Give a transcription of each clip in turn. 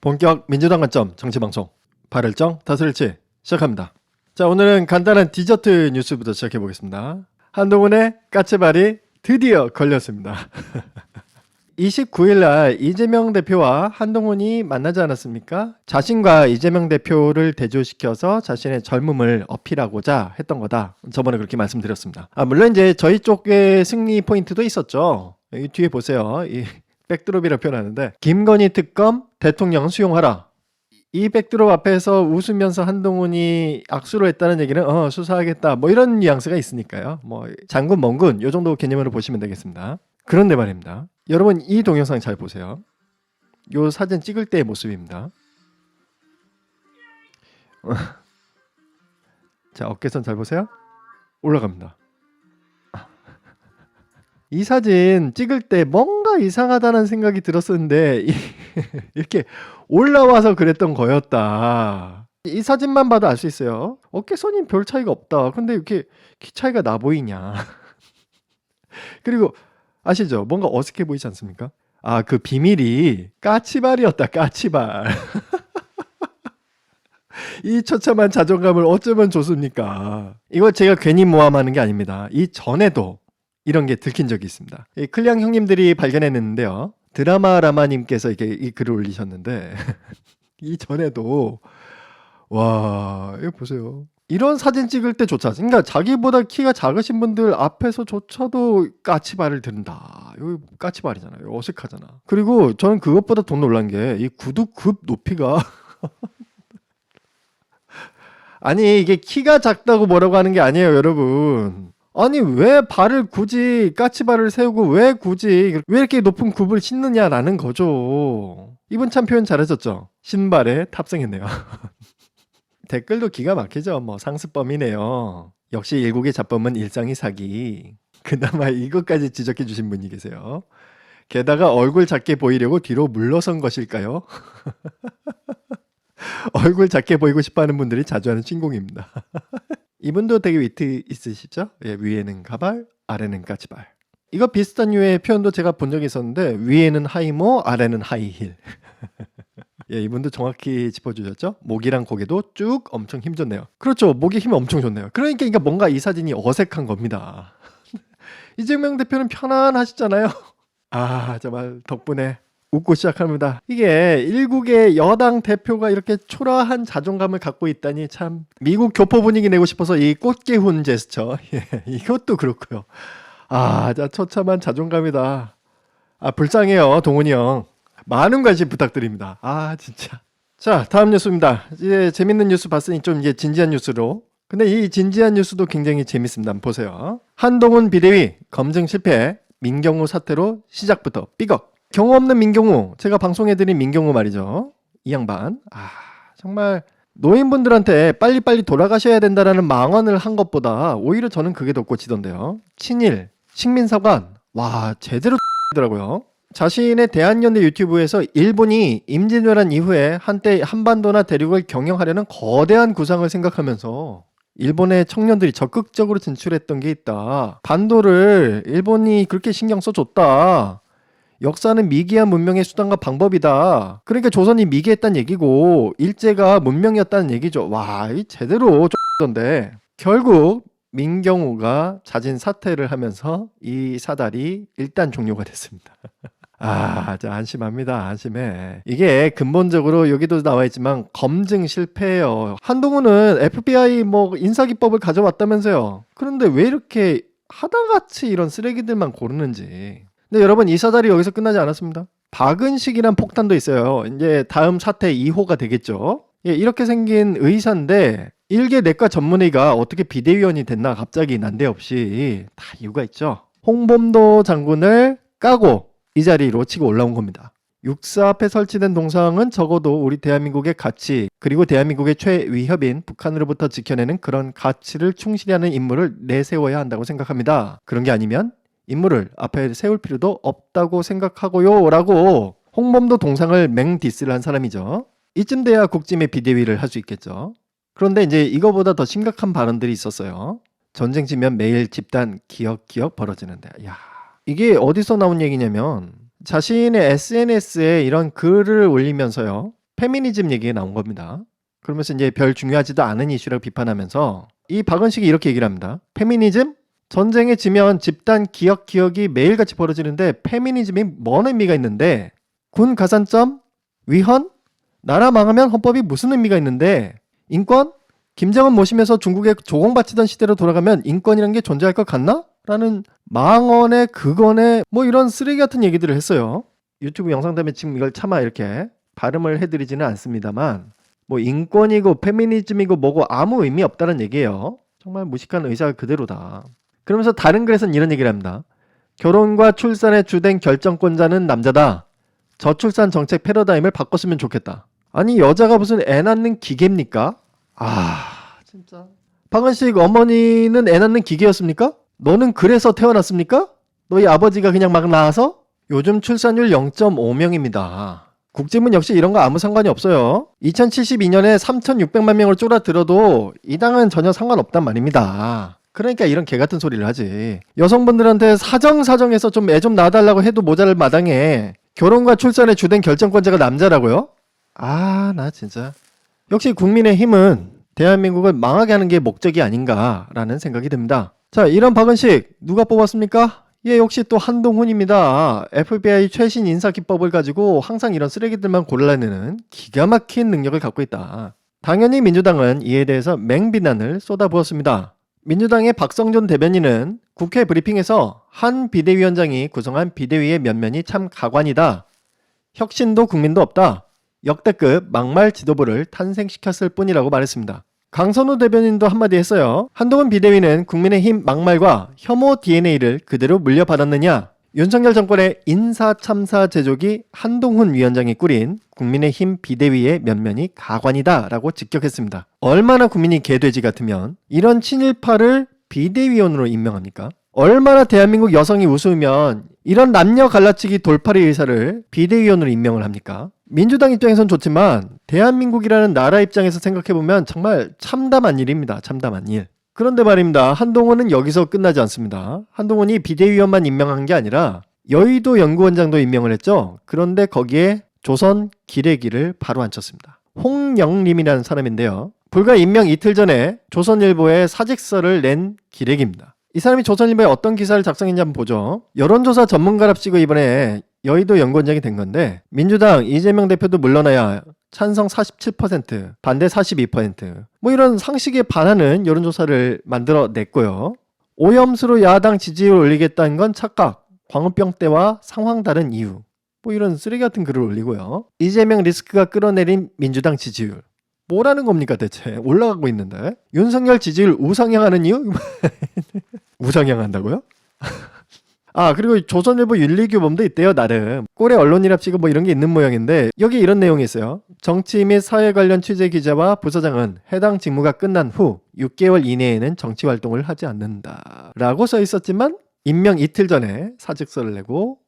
본격 민주당 관점 정치방송 발을정 다스릴지 시작합니다. 자, 오늘은 간단한 디저트 뉴스부터 시작해 보겠습니다. 한동훈의 까치발이 드디어 걸렸습니다. 29일날 이재명 대표와 한동훈이 만나지 않았습니까? 자신과 이재명 대표를 대조시켜서 자신의 젊음을 어필하고자 했던 거다. 저번에 그렇게 말씀드렸습니다. 물론 이제 저희 쪽의 승리 포인트도 있었죠. 이 뒤에 보세요. 이 백드롭이라고 표현하는데, 김건희 특검 대통령 수용하라. 이 백드롭 앞에서 웃으면서 한동훈이 악수를 했다는 얘기는 수사하겠다 뭐 이런 뉘앙스가 있으니까요. 뭐 장군 멍군 요 정도 개념으로 보시면 되겠습니다. 그런데 말입니다. 여러분 이 동영상 잘 보세요. 요 사진 찍을 때의 모습입니다. 자, 어깨선 잘 보세요. 올라갑니다. 이 사진 찍을 때 뭔가 이상하다는 생각이 들었었는데 이렇게 올라와서 그랬던 거였다. 이 사진만 봐도 알 수 있어요. 어깨선이 별 차이가 없다. 근데 이렇게 키 차이가 나 보이냐. 그리고 아시죠? 뭔가 어색해 보이지 않습니까? 그 비밀이 까치발이었다. 까치발. 이 처참한 자존감을 어쩌면 좋습니까? 이거 제가 괜히 모함하는 게 아닙니다. 이 전에도 이런 게 들킨 적이 있습니다. 클리앙 형님들이 발견했는데요. 드라마 라마님께서 이렇게 이 글을 올리셨는데 이 전에도 와 이거 보세요. 이런 사진 찍을 때조차, 그러니까 자기보다 키가 작으신 분들 앞에서조차도 까치발을 든다. 이거 까치발이잖아요. 어색하잖아. 그리고 저는 그것보다 더 놀란 게 이 구두급 높이가 아니 이게 키가 작다고 뭐라고 하는 게 아니에요, 여러분. 아니 왜 발을 굳이 까치발을 세우고 왜 이렇게 높은 굽을 신느냐라는 거죠. 이분 참 표현 잘하셨죠. 신발에 탑승했네요. 댓글도 기가 막히죠. 뭐 상습범이네요. 역시 일국의 잡범은 일상이 사기. 그나마 이것까지 지적해 주신 분이 계세요. 게다가 얼굴 작게 보이려고 뒤로 물러선 것일까요? 얼굴 작게 보이고 싶어하는 분들이 자주 하는 신공입니다. 이분도 되게 위트 있으시죠? 예, 위에는 가발, 아래는 까치발. 이거 비슷한 류의 표현도 제가 본 적이 있었는데 위에는 하이모, 아래는 하이힐. 예, 이분도 정확히 짚어주셨죠? 목이랑 고개도 쭉 엄청 힘줬네요. 그렇죠. 목에 힘이 엄청 좋네요. 그러니까 뭔가 이 사진이 어색한 겁니다. 이재명 대표는 편안하시잖아요. 정말 덕분에 웃고 시작합니다. 이게 일국의 여당 대표가 이렇게 초라한 자존감을 갖고 있다니 참 미국 교포 분위기 내고 싶어서 이 꽃게훈 제스처 이것도 그렇고요. 처참한 자존감이다. 불쌍해요, 동훈이 형. 많은 관심 부탁드립니다. 진짜. 자, 다음 뉴스입니다. 이제 재밌는 뉴스 봤으니 좀 이제 진지한 뉴스로. 근데 이 진지한 뉴스도 굉장히 재밌습니다. 한번 보세요. 한동훈 비대위 검증 실패, 민경우 사태로 시작부터 삐걱. 경우 없는 민경우, 제가 방송해드린 민경우 말이죠. 이 양반 정말 노인분들한테 빨리빨리 돌아가셔야 된다라는 망언을 한 것보다 오히려 저는 그게 더 꽂히던데요. 친일, 식민사관, 제대로 더라고요. 자신의 대한연대 유튜브에서 일본이 임진왜란 이후에 한때 한반도나 대륙을 경영하려는 거대한 구상을 생각하면서 일본의 청년들이 적극적으로 진출했던 게 있다. 반도를 일본이 그렇게 신경 써줬다. 역사는 미개한 문명의 수단과 방법이다. 그러니까 조선이 미개했다는 얘기고 일제가 문명이었다는 얘기죠. 이 제대로 X던데 결국 민경우가 자진 사퇴를 하면서 이 사달이 일단 종료가 됐습니다. 안심합니다. 안심해. 이게 근본적으로 여기도 나와 있지만 검증 실패예요. 한동훈은 FBI 인사기법을 가져왔다면서요. 그런데 왜 이렇게 하다같이 이런 쓰레기들만 고르는지. 근데 여러분 이 사달이 여기서 끝나지 않았습니다. 박은식이란 폭탄도 있어요. 이제 다음 사태 2호가 되겠죠. 이렇게 생긴 의사인데 일개 내과 전문의가 어떻게 비대위원이 됐나 갑자기 난데없이 다 이유가 있죠. 홍범도 장군을 까고 이 자리로 치고 올라온 겁니다. 육사 앞에 설치된 동상은 적어도 우리 대한민국의 가치 그리고 대한민국의 최위협인 북한으로부터 지켜내는 그런 가치를 충실히 하는 인물을 내세워야 한다고 생각합니다. 그런 게 아니면 인물을 앞에 세울 필요도 없다고 생각하고요 라고 홍범도 동상을 맹디스를 한 사람이죠. 이쯤 돼야 국짐의 비대위를 할 수 있겠죠. 그런데 이제 이거보다 더 심각한 발언들이 있었어요. 전쟁 치면 매일 집단 기억 벌어지는데 이게 어디서 나온 얘기냐면 자신의 SNS에 이런 글을 올리면서요. 페미니즘 얘기가 나온 겁니다. 그러면서 이제 별 중요하지도 않은 이슈라고 비판하면서 이 박은식이 이렇게 얘기를 합니다. 페미니즘? 전쟁에 지면 집단 기억이 매일같이 벌어지는데 페미니즘이 뭔 의미가 있는데, 군 가산점? 위헌? 나라 망하면 헌법이 무슨 의미가 있는데, 인권? 김정은 모시면서 중국에 조공바치던 시대로 돌아가면 인권이란 게 존재할 것 같나? 라는 망언에 그건에 뭐 이런 쓰레기 같은 얘기들을 했어요. 유튜브 영상 때문에 지금 이걸 차마 이렇게 발음을 해드리지는 않습니다만, 뭐 인권이고 페미니즘이고 뭐고 아무 의미 없다는 얘기예요. 정말 무식한 의사 그대로다. 그러면서 다른 글에서는 이런 얘기를 합니다. 결혼과 출산의 주된 결정권자는 남자다. 저출산 정책 패러다임을 바꿨으면 좋겠다. 아니 여자가 무슨 애 낳는 기계입니까? 진짜. 박은식 어머니는 애 낳는 기계였습니까? 너는 그래서 태어났습니까? 너희 아버지가 그냥 막 낳아서? 요즘 출산율 0.5명입니다. 국제문 역시 이런 거 아무 상관이 없어요. 2072년에 3,600만 명을 쫄아들어도 이 당은 전혀 상관없단 말입니다. 그러니까 이런 개같은 소리를 하지. 여성분들한테 사정해서 좀 애 좀 낳아달라고 해도 모자랄 마당에 결혼과 출산의 주된 결정권자가 남자라고요? 나 진짜. 역시 국민의힘은 대한민국을 망하게 하는 게 목적이 아닌가라는 생각이 듭니다. 자, 이런 박은식 누가 뽑았습니까? 역시 또 한동훈입니다. FBI 최신 인사기법을 가지고 항상 이런 쓰레기들만 골라내는 기가 막힌 능력을 갖고 있다. 당연히 민주당은 이에 대해서 맹비난을 쏟아부었습니다. 민주당의 박성준 대변인은 국회 브리핑에서 한 비대위원장이 구성한 비대위의 면면이 참 가관이다. 혁신도 국민도 없다. 역대급 막말 지도부를 탄생시켰을 뿐이라고 말했습니다. 강선우 대변인도 한마디 했어요. 한동훈 비대위는 국민의힘 막말과 혐오 DNA를 그대로 물려받았느냐? 윤석열 정권의 인사참사 제조기 한동훈 위원장이 꾸린 국민의힘 비대위의 면면이 가관이다 라고 직격했습니다. 얼마나 국민이 개돼지 같으면 이런 친일파를 비대위원으로 임명합니까? 얼마나 대한민국 여성이 우스우면 이런 남녀 갈라치기 돌팔이 의사를 비대위원으로 임명을 합니까? 민주당 입장에선 좋지만 대한민국이라는 나라 입장에서 생각해보면 정말 참담한 일입니다. 참담한 일. 그런데 말입니다. 한동훈은 여기서 끝나지 않습니다. 한동훈이 비대위원만 임명한 게 아니라 여의도 연구원장도 임명을 했죠. 그런데 거기에 조선 기레기를 바로 앉혔습니다. 홍영림이라는 사람인데요. 불과 임명 이틀 전에 조선일보에 사직서를 낸 기레기입니다. 이 사람이 조선일보에 어떤 기사를 작성했는지 한번 보죠. 여론조사 전문가랍시고 이번에 여의도 연구원장이 된 건데, 민주당 이재명 대표도 물러나야 찬성 47%, 반대 42%, 뭐 이런 상식에 반하는 여론조사를 만들어냈고요. 오염수로 야당 지지율을 올리겠다는 건 착각, 광우병 때와 상황 다른 이유, 뭐 이런 쓰레기 같은 글을 올리고요. 이재명 리스크가 끌어내린 민주당 지지율, 뭐라는 겁니까 대체? 올라가고 있는데 윤석열 지지율 우상향하는 이유? 우상향한다고요? 그리고 조선일보 윤리규범도 있대요. 나름 꼴의 언론이랍시고 뭐 이런 게 있는 모양인데, 여기 이런 내용이 있어요. 정치 및 사회 관련 취재 기자와 부서장은 해당 직무가 끝난 후 6개월 이내에는 정치 활동을 하지 않는다 라고 써 있었지만 임명 이틀 전에 사직서를 내고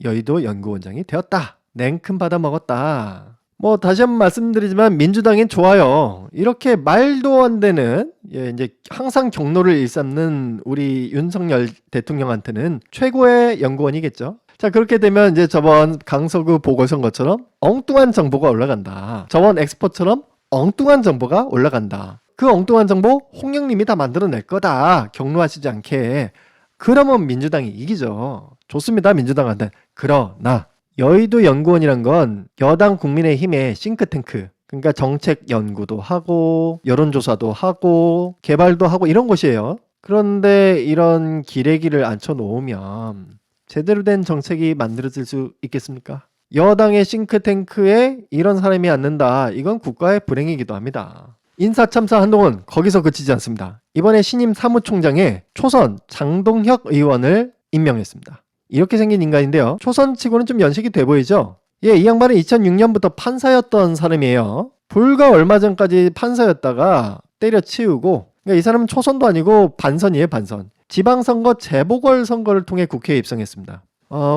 여의도 연구원장이 되었다. 냉큼 받아먹었다. 뭐 다시 한번 말씀드리지만 민주당엔 좋아요. 이렇게 말도 안 되는, 이제 항상 경로를 일삼는 우리 윤석열 대통령한테는 최고의 연구원이겠죠. 자, 그렇게 되면 이제 저번 강서구 보궐선거처럼 엉뚱한 정보가 올라간다. 저번 엑스포처럼 엉뚱한 정보가 올라간다. 그 엉뚱한 정보 홍영님이 다 만들어낼 거다. 경로하시지 않게. 그러면 민주당이 이기죠. 좋습니다, 민주당한테. 그러나 여의도 연구원이란 건 여당 국민의힘의 싱크탱크, 그러니까 정책 연구도 하고 여론조사도 하고 개발도 하고 이런 곳이에요. 그런데 이런 기레기를 앉혀놓으면 제대로 된 정책이 만들어질 수 있겠습니까? 여당의 싱크탱크에 이런 사람이 앉는다. 이건 국가의 불행이기도 합니다. 인사참사 한동훈 거기서 그치지 않습니다. 이번에 신임 사무총장에 초선 장동혁 의원을 임명했습니다. 이렇게 생긴 인간인데요. 초선치고는 좀 연식이 돼 보이죠? 이 양반은 2006년부터 판사였던 사람이에요. 불과 얼마 전까지 판사였다가 때려치우고, 그러니까 이 사람은 초선도 아니고 반선이에요, 반선. 지방선거 재보궐선거를 통해 국회에 입성했습니다.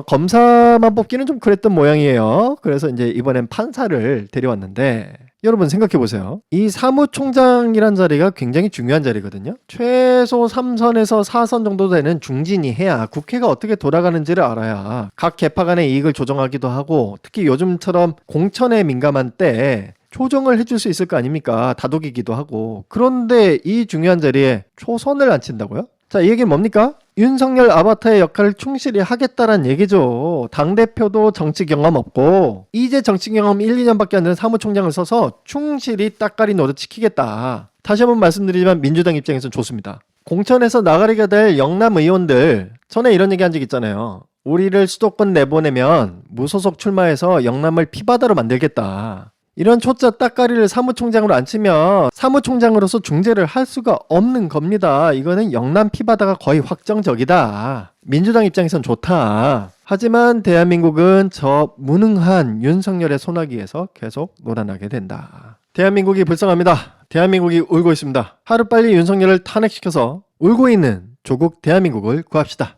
검사만 뽑기는 좀 그랬던 모양이에요. 그래서 이제 이번엔 판사를 데려왔는데, 여러분 생각해보세요. 이 사무총장이란 자리가 굉장히 중요한 자리거든요. 최소 3선에서 4선 정도 되는 중진이 해야 국회가 어떻게 돌아가는지를 알아야 각 계파 간의 이익을 조정하기도 하고, 특히 요즘처럼 공천에 민감한 때 조정을 해줄 수 있을 거 아닙니까? 다독이기도 하고. 그런데 이 중요한 자리에 초선을 안 친다고요? 자, 이 얘기는 뭡니까? 윤석열 아바타의 역할을 충실히 하겠다란 얘기죠. 당대표도 정치 경험 없고 이제 정치 경험 1, 2년밖에 안 되는 사무총장을 써서 충실히 따까리 노릇 지키겠다. 다시 한번 말씀드리지만 민주당 입장에서는 좋습니다. 공천에서 나가리가 될 영남 의원들, 전에 이런 얘기 한 적 있잖아요. 우리를 수도권 내보내면 무소속 출마해서 영남을 피바다로 만들겠다. 이런 초짜 따까리를 사무총장으로 안 치면 사무총장으로서 중재를 할 수가 없는 겁니다. 이거는 영남 피바다가 거의 확정적이다. 민주당 입장에선 좋다. 하지만 대한민국은 저 무능한 윤석열의 소나기에서 계속 놀아나게 된다. 대한민국이 불쌍합니다. 대한민국이 울고 있습니다. 하루빨리 윤석열을 탄핵시켜서 울고 있는 조국 대한민국을 구합시다.